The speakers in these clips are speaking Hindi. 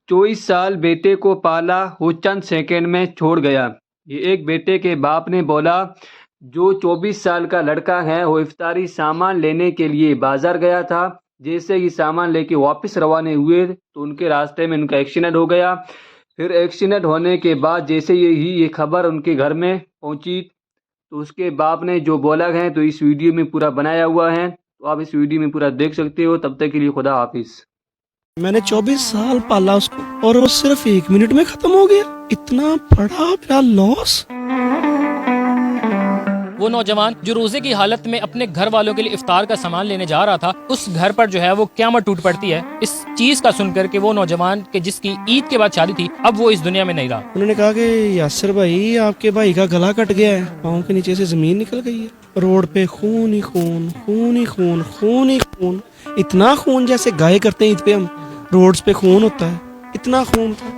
24 साल बेटे को पाला, वो चंद सेकंड में छोड़ गया। ये एक बेटे के बाप ने बोला, जो 24 साल का लड़का है वो इफ्तारी सामान लेने के लिए बाजार गया था। जैसे ही सामान लेके वापस रवाना हुए तो उनके रास्ते में उनका एक्सीडेंट हो गया। फिर एक्सीडेंट होने के बाद जैसे ये खबर उनके घर में पहुंची तो उसके बाप ने जो बोला है तो इस वीडियो में पूरा बनाया हुआ है, तो आप इस वीडियो में पूरा देख सकते हो। तब तक के लिए खुदा हाफिज। मैंने 24 साल पाला उसको और वो सिर्फ 1 मिनट में खत्म हो गया। इतना बड़ा मेरा लॉस। वो नौजवान जो रोजे की हालत में अपने घर वालों के लिए इफ्तार का सामान लेने जा रहा था, उस घर पर जो है वो क़यामत टूट पड़ती है। इस चीज का सुनकर के वो नौजवान के जिसकी ईद के बाद शादी थी, अब वो इस दुनिया में नहीं रहा। उन्होंने कहा कि यासिर भाई, आपके भाई का गला कट गया है, पाँव के नीचे से जमीन निकल गई है, रोड पे खून ही खून, खून ही खून, खून ही खून। इतना खून जैसे गाय करते हैं ईद पे हम, रोड्स पे खून होता है, इतना खून था।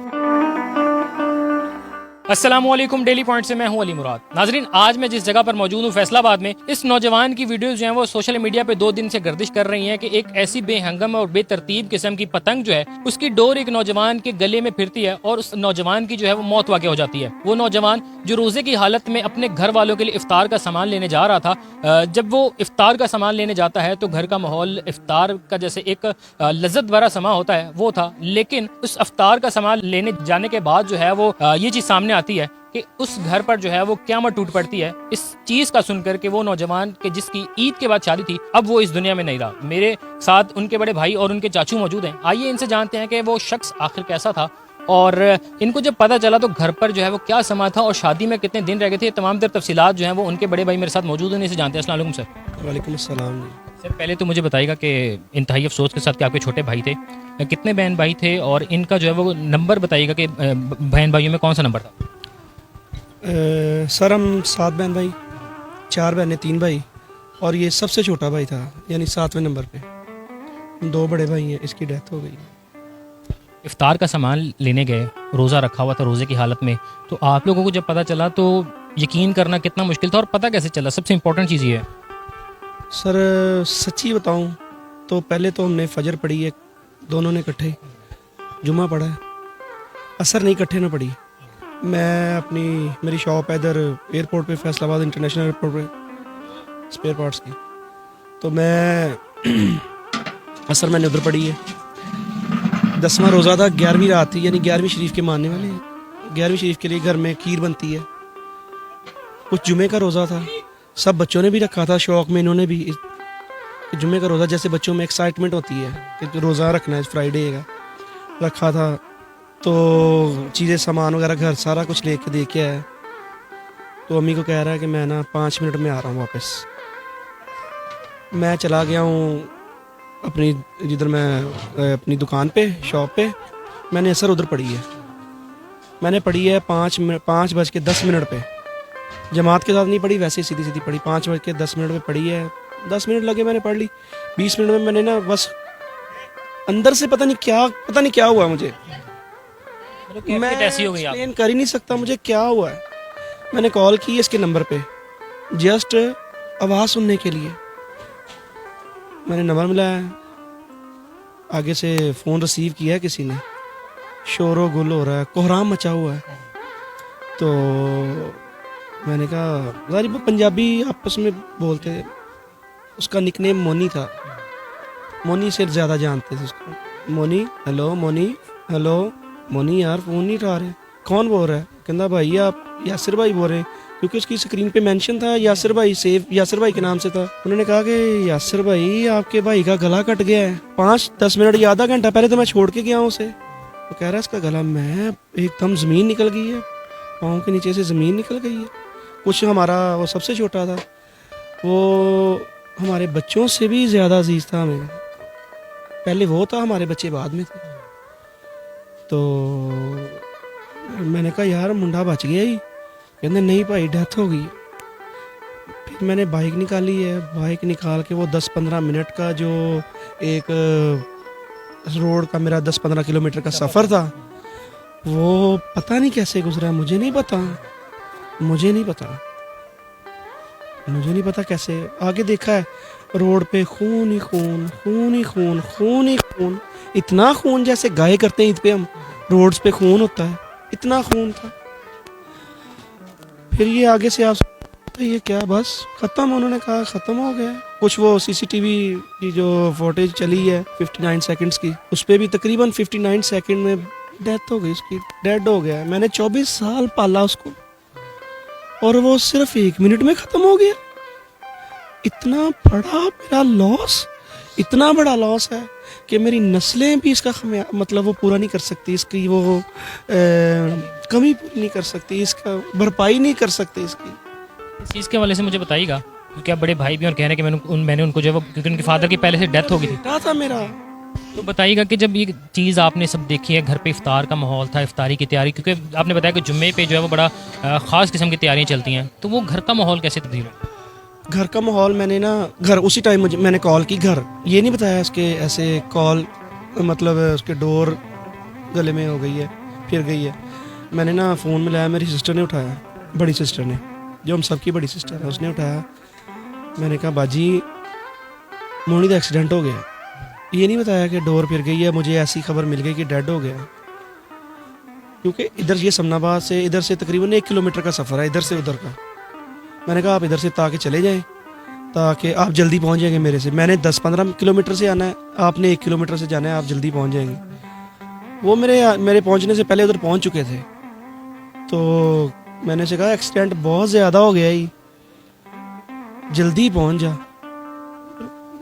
अस्सलामुअलैकुम, डेली पॉइंट से मैं हूं अली मुराद। नाजरीन, आज मैं जिस जगह पर मौजूद हूं फैसलाबाद में, इस नौजवान की वीडियोस जो हैं वो सोशल मीडिया पे 2 दिन से गर्दिश कर रही हैं कि एक ऐसी बेहंगम और बेतरतीब किस्म की पतंग जो है उसकी डोर एक नौजवान के गले में फिरती है और उस नौजवान की जो है वो मौत वाक़ हो जाती है। वो नौजवान जो रोजे की हालत में अपने घर वालों के लिए इफ्तार का सामान लेने जा रहा था, जब वो इफ्तार का सामान लेने जाता है तो घर का माहौल इफ्तार का जैसे एक लज्जत भरा समा होता है वो था, लेकिन उस इफ्तार का सामान लेने जाने के बाद जो है वो ये चीज सामने आती है कि उस घर पर जो है वो क़यामत टूट पड़ती है। इस चीज का सुनकर के वो नौजवान के जिसकी ईद के बाद शादी थी, अब वो इस दुनिया में नहीं रहा। मेरे साथ उनके बड़े भाई और उनके चाचू मौजूद हैं। आइए इनसे जानते हैं कि वो शख्स आखिर कैसा था और इनको जब पता चला तो घर पर जो है वो क्या समा था और शादी में कितने दिन रह गए थे। तमाम तर तफसीलात जो है वो उनके बड़े भाई मेरे साथ मौजूद हैं, इनसे जानते हैं। अस्सलाम वालेकुम सर। वालेकुम अस्सलाम। सर, पहले तो मुझे बताइएगा कि इंतहाई अफसोस के साथ कि आपके छोटे भाई थे, कितने बहन भाई थे और इनका जो है वो नंबर बताइएगा कि बहन भाइयों में कौन सा नंबर था। सर, हम 7 बहन भाई, 4 बहनें, 3 भाई और ये सबसे छोटा भाई था, यानी 7वें नंबर पे। 2 बड़े भाई हैं, इसकी डेथ हो गई। इफ्तार का सामान लेने गए, रोज़ा रखा हुआ था, रोज़े की हालत में, तो आप लोगों को जब पता चला तो यकीन करना कितना मुश्किल था और पता कैसे चला? सबसे इम्पोर्टेंट चीज़ ये है। सर, सच्ची बताऊं तो पहले तो हमने फजर पढ़ी है, दोनों ने इकट्ठे, जुम्मा पढ़ा है, असर नहीं इकट्ठे ना पढ़ी। मैं मेरी शॉप है इधर एयरपोर्ट पे, फैसलाबाद इंटरनेशनल एयरपोर्ट पे, स्पेयर पार्ट्स की, तो मैं असर मैंने उधर पढ़ी है। 10वां रोज़ा था, 11वीं रात थी, यानी 11वीं शरीफ के मानने वाले हैं। 11वीं शरीफ के लिए घर में खीर बनती है। कुछ जुमे का रोज़ा था, सब बच्चों ने भी रखा था, शौक में इन्होंने भी। जुमे का रोज़ा जैसे बच्चों में एक्साइटमेंट होती है कि रोज़ा रखना है, फ्राइडे का रखा था, तो चीज़ें सामान वगैरह घर सारा कुछ लेके दे के आया। तो अम्मी को कह रहा है कि मैं ना 5 मिनट में आ रहा हूँ वापस। मैं चला गया हूँ अपनी जिधर मैं अपनी दुकान पे, शॉप पे। मैंने असर उधर पढ़ी है, मैंने पढ़ी है 5:10 पे। जमात के साथ नहीं पढ़ी, वैसे सीधी सीधी पढ़ी। 5:10 पे पढ़ी है, 10 मिनट लगे, मैंने पढ़ ली। 20 मिनट में मैंने ना बस अंदर से पता नहीं क्या हुआ मुझे। मैं एक्सप्लेन कर ही नहीं सकता मुझे क्या हुआ है। मैंने कॉल की इसके नंबर पे जस्ट आवाज़ सुनने के लिए। मैंने नंबर मिलाया, आगे से फ़ोन रिसीव किया है किसी ने, शोरो गुल हो रहा है, कोहराम मचा हुआ है। तो मैंने कहा, सारी वो पंजाबी आपस में बोलते थे। उसका निकनेम मोनी था, मोनी से ज़्यादा जानते थे उसको। मोनी, हेलो मोनी, हेलो मोनी, यार फ़ोन नहीं उठा रहे। कौन बोल रहा है? कहता भाई आप यासिर भाई बोल रहे हैं, क्योंकि उसकी स्क्रीन पे मेंशन था यासिर भाई, सेव यासिर भाई के नाम से था। उन्होंने कहा कि यासिर भाई, आपके भाई का गला कट गया है। 5-10 मिनट या आधा घंटा पहले तो मैं छोड़ के गया हूँ उसे। वो कह रहा है इसका गला, मैं एकदम ज़मीन निकल गई है, पाँव के नीचे से ज़मीन निकल गई है। कुछ हमारा वो सबसे छोटा था, वो हमारे बच्चों से भी ज़्यादा अजीज़ था हमें। पहले वो था, हमारे बच्चे बाद में थे। तो मैंने कहा यार मुंडा बच गया ही। कहते नहीं भाई, डेथ हो गई। फिर मैंने बाइक निकाली है, बाइक निकाल के वो 10-15 मिनट का जो एक रोड का मेरा 10-15 किलोमीटर का सफ़र था, वो पता नहीं कैसे गुजरा। मुझे नहीं पता कैसे। आगे देखा है रोड पे खून ही खून, खून ही खून, खून ही खून। इतना खून जैसे गाय करते हैं ईद पे हम, रोड्स पे खून होता है, इतना खून था। फिर ये आगे से आप ये क्या बस ख़त्म, उन्होंने कहा ख़त्म हो गया। कुछ वो सीसीटीवी की जो फुटेज चली है 59 सेकंड्स की, उस पर भी तकरीबन 59 सेकंड में डेथ हो गई उसकी, डेड हो गया। मैंने 24 साल पाला उसको और वो सिर्फ 1 मिनट में ख़त्म हो गया। इतना बड़ा मेरा लॉस, इतना बड़ा लॉस है कि मेरी नस्लें भी इसका मतलब वो पूरा नहीं कर सकती, इसकी वो कमी पूरी नहीं कर सकती, इसका भरपाई नहीं कर सकती इसकी। इस चीज़ के हवाले से मुझे बताइएगा, क्योंकि आप बड़े भाई भी और कह रहे हैं कि मैंने उनको जो है वो, क्योंकि उनके फादर की पहले से डेथ हो गई थी। बेटा था मेरा। तो बताइएगा कि जब ये चीज़ आपने सब देखी है, घर पे इफ्तार का माहौल था, इफ्तारी की तैयारी, क्योंकि आपने बताया कि जुम्मे पे जो है वो बड़ा ख़ास किस्म की तैयारियाँ चलती हैं, तो वो घर का माहौल कैसे तब्दील हुआ? घर का माहौल मैंने ना घर उसी टाइम मैंने कॉल की घर, ये नहीं बताया इसके ऐसे कॉल, मतलब उसके डोर गले में हो गई है, फिर गई है। मैंने ना फ़ोन मिलाया, मेरी सिस्टर ने उठाया, बड़ी सिस्टर ने, जो हम सबकी बड़ी सिस्टर है, उसने उठाया। मैंने कहा बाजी मोनी का एक्सीडेंट हो गया। ये नहीं बताया कि डोर फिर गई है, मुझे ऐसी खबर मिल गई कि डेड हो गया। क्योंकि इधर ये समनाबाद से इधर से तकरीबन 1 किलोमीटर का सफ़र है, इधर से उधर का। मैंने कहा आप इधर से ताकि चले जाएं, ताकि आप जल्दी पहुंच जाएंगे मेरे से। मैंने 10-15 किलोमीटर से आना है, आपने 1 किलोमीटर से जाना है, आप जल्दी पहुंच जाएंगे। वो मेरे पहुंचने से पहले उधर पहुंच चुके थे। तो मैंने से कहा एक्सीडेंट बहुत ज़्यादा हो गया ही, जल्दी पहुंच जा।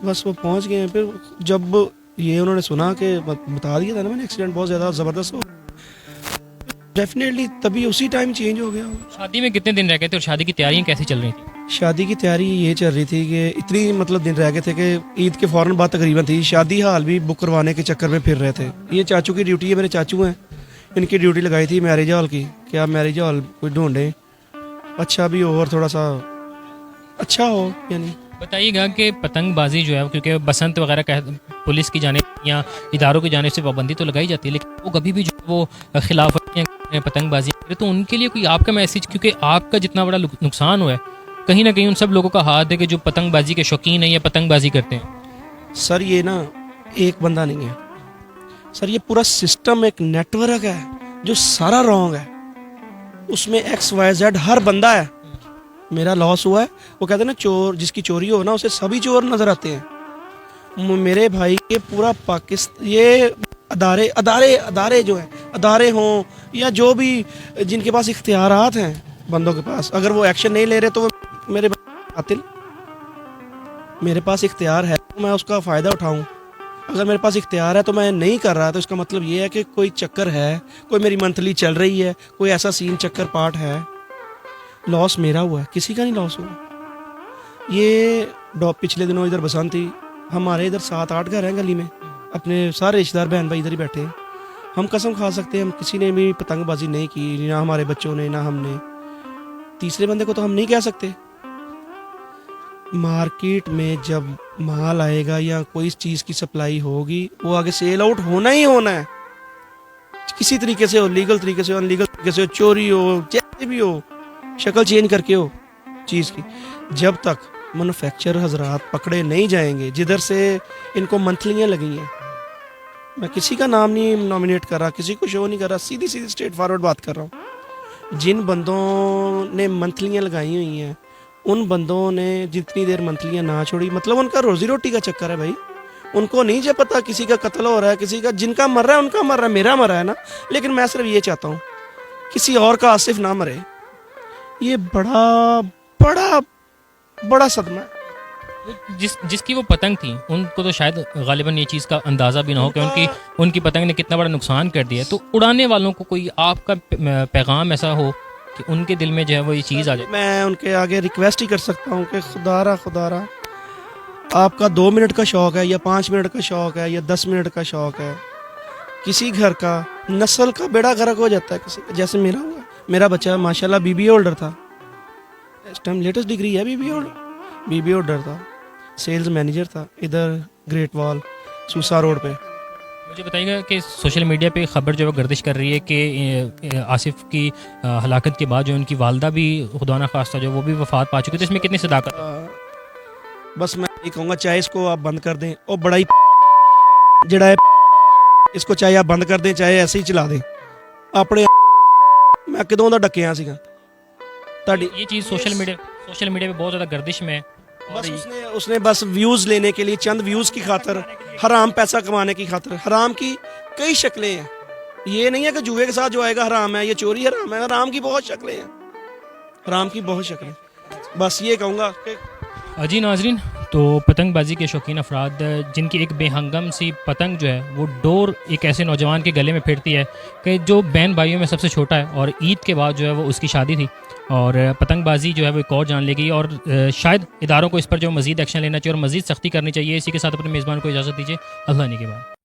बस वो पहुंच गए। फिर जब ये उन्होंने सुना कि बता दिया था ना मैंने, एक्सीडेंट बहुत ज़्यादा ज़बरदस्त हो, डेफिनेटली तभी उसी टाइम चेंज हो गया। शादी में कितने दिन रह गए थे और शादी की तैयारियां कैसी चल रही थी? शादी की तैयारी ये चल रही थी कि इतनी मतलब दिन रह गए थे कि ईद के फ़ौरन बाद तकरीबन थी। शादी हाल भी बुक करवाने के चक्कर में फिर रहे थे। ये चाचू की ड्यूटी है, मेरे चाचू हैं, इनकी ड्यूटी लगाई थी मैरिज हॉल की, कि आप मैरिज हॉल कोई ढूंढें अच्छा भी हो और थोड़ा सा अच्छा हो। यानी बताइएगा कि पतंगबाजी जो है, क्योंकि बसंत वगैरह पुलिस की जानिब या इदारों की जानिब से पाबंदी तो लगाई जाती है, लेकिन वो कभी भी जो है वो खिलाफ पतंगबाजी करे, तो उनके लिए कोई आपका मैसेज, क्योंकि आपका जितना बड़ा नुकसान हुआ है, कहीं ना कहीं उन सब लोगों का हाथ है कि जो पतंगबाजी के शौकीन है या पतंगबाजी करते हैं। सर ये ना एक बंदा नहीं है सर, ये पूरा सिस्टम एक नेटवर्क है जो सारा रॉन्ग है। उसमें XYZ हर बंदा है। मेरा लॉस हुआ है, वो कहते हैं ना चोर जिसकी चोरी हो ना उसे सभी चोर नजर आते हैं। मेरे भाई के पूरा पाकिस्तान, ये अदारे जो है, अदारे हों या जो भी जिनके पास इख्तियारात हैं बंदों के पास, अगर वो एक्शन नहीं ले रहे तो वो मेरे कातिल। मेरे पास इख्तियार है तो मैं उसका फ़ायदा उठाऊं। अगर मेरे पास इख्तियार है तो मैं नहीं कर रहा, तो इसका मतलब ये है कि कोई चक्कर है, कोई मेरी मंथली चल रही है, कोई ऐसा सीन चक्कर पार्ट है। लॉस मेरा हुआ है, किसी का नहीं लॉस हुआ। ये पिछले दिनों इधर बसंत थी, हमारे इधर 7-8 घर हैं गली में, अपने सारे रिश्तेदार बहन भाई इधर ही बैठे हैं। हम कसम खा सकते हैं हम किसी ने भी पतंगबाजी नहीं की, ना हमारे बच्चों ने ना हमने। तीसरे बंदे को तो हम नहीं कह सकते। मार्केट में जब माल आएगा या कोई चीज़ की सप्लाई होगी, वो आगे सेल आउट होना ही होना है, किसी तरीके से हो, लीगल तरीके से हो, अनलीगल तरीके से हो, चोरी हो, जैसे भी हो, शक्ल चेंज करके हो चीज़ की। जब तक मैन्युफैक्चरर हजरात पकड़े नहीं जाएंगे, जिधर से इनको मंथलियाँ लगी हैं, मैं किसी का नाम नहीं नॉमिनेट कर रहा, किसी को शो नहीं कर रहा, सीधी सीधी स्ट्रेट फॉरवर्ड बात कर रहा हूँ। जिन बंदों ने मंथलियाँ लगाई हुई हैं, उन बंदों ने जितनी देर मंथलियाँ ना छोड़ी, मतलब उनका रोजी रोटी का चक्कर है भाई। उनको नहीं जो पता किसी का कत्ल हो रहा है, किसी का, जिनका मर रहा है उनका मर रहा है, मेरा मरा है ना। लेकिन मैं सिर्फ ये चाहता हूँ किसी और का आसिफ ना मरे। ये बड़ा बड़ा बड़ा सदमा है। जिसकी वो पतंग थी उनको तो शायद गालिबन ये चीज़ का अंदाज़ा भी ना हो कि उनकी पतंग ने कितना बड़ा नुकसान कर दिया। तो उड़ाने वालों को कोई आपका पैगाम ऐसा हो कि उनके दिल में जो है वो ये चीज़ आ जाए। मैं उनके आगे रिक्वेस्ट ही कर सकता हूँ कि खुदारा आपका 2 मिनट का शौक़ है या 5 मिनट का शौक़ है या 10 मिनट का शौक़ है, किसी घर का नस्ल का बेड़ा गर्क हो जाता है किसी का, जैसे मेरा हुआ। मेरा बच्चा माशाल्लाह BBA होल्डर था, इस टाइम लेटेस्ट डिग्री है, BBA होल्डर था, सेल्स मैनेजर था इधर ग्रेट वॉल सूसा रोड पे। मुझे बताइएगा कि सोशल मीडिया पे खबर जो है गर्दिश कर रही है कि आसिफ की हलाकत के बाद जो उनकी वालदा भी खुदा ना खास्ता जो वो भी वफात पा चुकी थी, इसमें कितनी सदाकत? बस मैं ये कहूँगा चाहे इसको आप बंद कर दें, और बड़ा ही जड़ा है इसको, चाहे आप बंद कर दें चाहे ऐसे ही चला दें। ਆਪਣੇ ਮੈਂ ਕਦੋਂ ਦਾ ਡੱਕਿਆ ਸੀਗਾ ਤੁਹਾਡੀ ये चीज़ सोशल मीडिया पे बहुत ज़्यादा गर्दिश में है बस उसने बस व्यूज़ लेने के लिए, चंद व्यूज़ की खातर, हराम पैसा कमाने की खातर। हराम की कई शक्लें हैं, ये नहीं है कि जुए के साथ जो आएगा हराम है, ये चोरी हराम है। हराम की बहुत शक्लें हैं, हराम की बहुत शक्लें। बस ये कहूँगा कि जी नाजरीन, तो पतंगबाजी के शौकीन अफराद जिनकी एक बेहंगम सी पतंग जो है वो डोर एक ऐसे नौजवान के गले में फिरती है कि जो बहन भाइयों में सबसे छोटा है और ईद के बाद जो है वो उसकी शादी थी और पतंगबाजी जो है वो एक और जान लेगी और शायद इदारों को इस पर जो मज़ीद एक्शन लेना चाहिए और मज़ीद सख्ती करनी चाहिए। इसी के साथ अपने मेज़बान को इजाज़त दीजिए। अल्लाह ने के बाद।